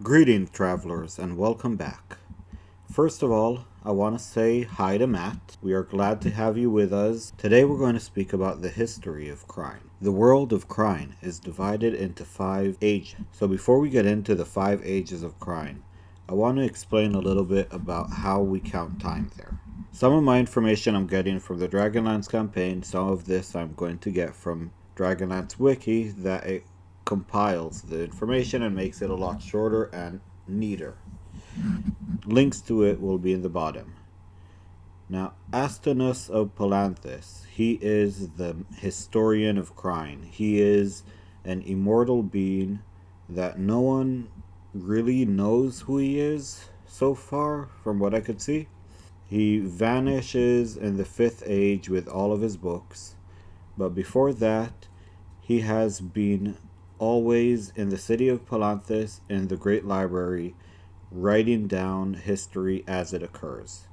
Greetings, travelers, and welcome back. First of all, I want to say hi to Matt. We are glad to have you with us. Today we're going to speak about the history of Krynn. The world of Krynn is divided into 5 ages. So before we get into the 5 ages of Krynn, I want to explain a little bit about how we count time there. Some of my information I'm getting from the DragonLance campaign, some of this I'm going to get from DragonLance Wiki that it compiles the information and makes it a lot shorter and neater. Links to it will be in the bottom. Now, Astonus of Palanthus, he is the historian of Krynn. He is an immortal being that no one really knows who he is so far, from what I could see. He vanishes in the 5th age with all of his books, but before that, he has been always in the city of Palanthus in the Great Library, writing down history as it occurs.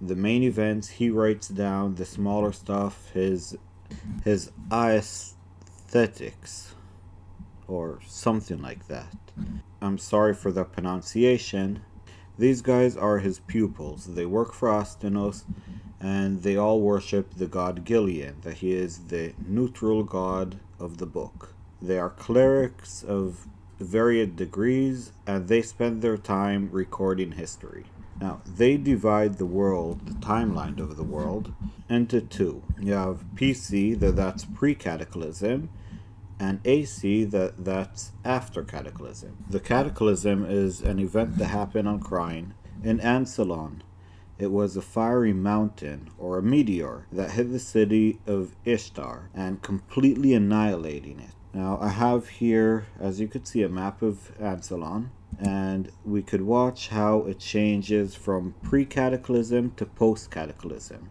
The main events, he writes down. The smaller stuff, his aesthetics, or something like that. I'm sorry for the pronunciation. These guys are his pupils. They work for Astynos, and they all worship the god Gillian, that he is the neutral god of the book. They are clerics of varied degrees, and they spend their time recording history. Now, they divide the world, the timeline of the world, into 2. You have P.C., that's pre-cataclysm, and A.C., that's after cataclysm. The cataclysm is an event that happened on Krynn in Ansalon. It was a fiery mountain, or a meteor, that hit the city of Ishtar and completely annihilating it. Now, I have here, as you could see, a map of Ansalon, and we could watch how it changes from pre-cataclysm to post-cataclysm.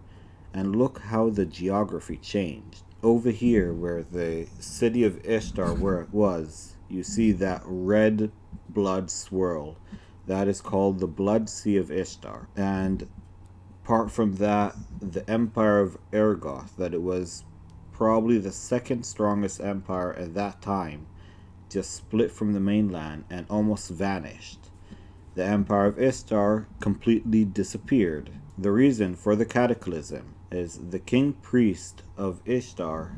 And look how the geography changed. Over here, where the city of Ishtar, where it was, you see that red blood swirl. That is called the Blood Sea of Ishtar. And apart from that, the Empire of Ergoth, that it was probably the 2nd strongest empire at that time, just split from the mainland and almost vanished. The Empire of Ishtar completely disappeared. The reason for the cataclysm is the king priest of Ishtar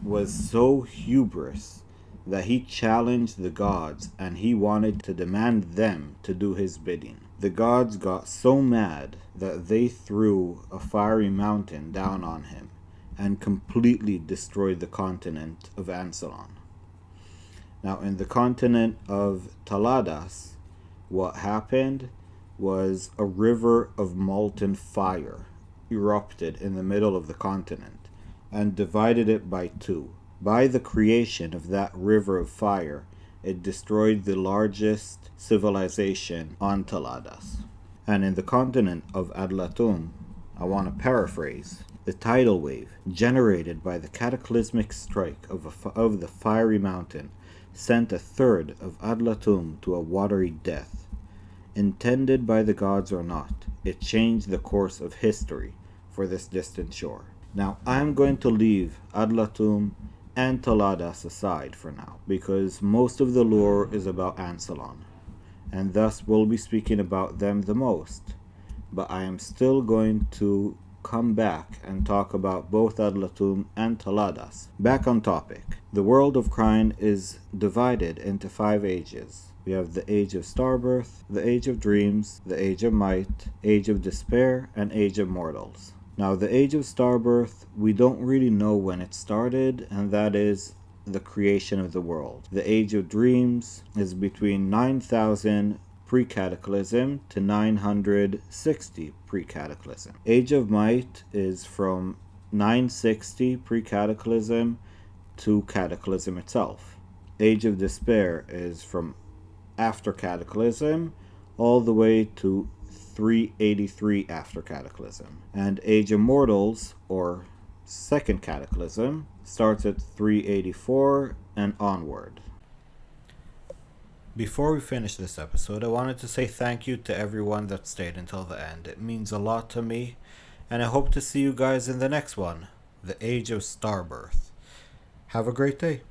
was so hubris that he challenged the gods and he wanted to demand them to do his bidding. The gods got so mad that they threw a fiery mountain down on him and completely destroyed the continent of Ansalon. Now, in the continent of Taladas, what happened was a river of molten fire erupted in the middle of the continent and divided it by 2. By the creation of that river of fire, it destroyed the largest civilization on Taladas. And in the continent of Adlatum, I want to paraphrase, the tidal wave generated by the cataclysmic strike of the fiery mountain sent a third of Adlatum to a watery death. Intended by the gods or not, it changed the course of history for this distant shore. Now, I'm going to leave Adlatum and Taladas aside for now, because most of the lore is about Ansalon, and thus we'll be speaking about them the most. But I am still going to come back and talk about both Adlatum and Taladas. Back on topic. The world of Krynn is divided into 5 ages. We have the Age of Starbirth, the Age of Dreams, the Age of Might, Age of Despair, and Age of Mortals. Now, the Age of Starbirth, we don't really know when it started, and that is the creation of the world. The Age of Dreams is between 9,000 pre-cataclysm to 960 pre-cataclysm. Age of Might is from 960 pre-cataclysm to cataclysm itself. Age of Despair is from after cataclysm all the way to 383 after cataclysm. And Age of Mortals, or second cataclysm, starts at 384 and onward. Before we finish this episode, I wanted to say thank you to everyone that stayed until the end. It means a lot to me, and I hope to see you guys in the next one, the Age of Starbirth. Have a great day.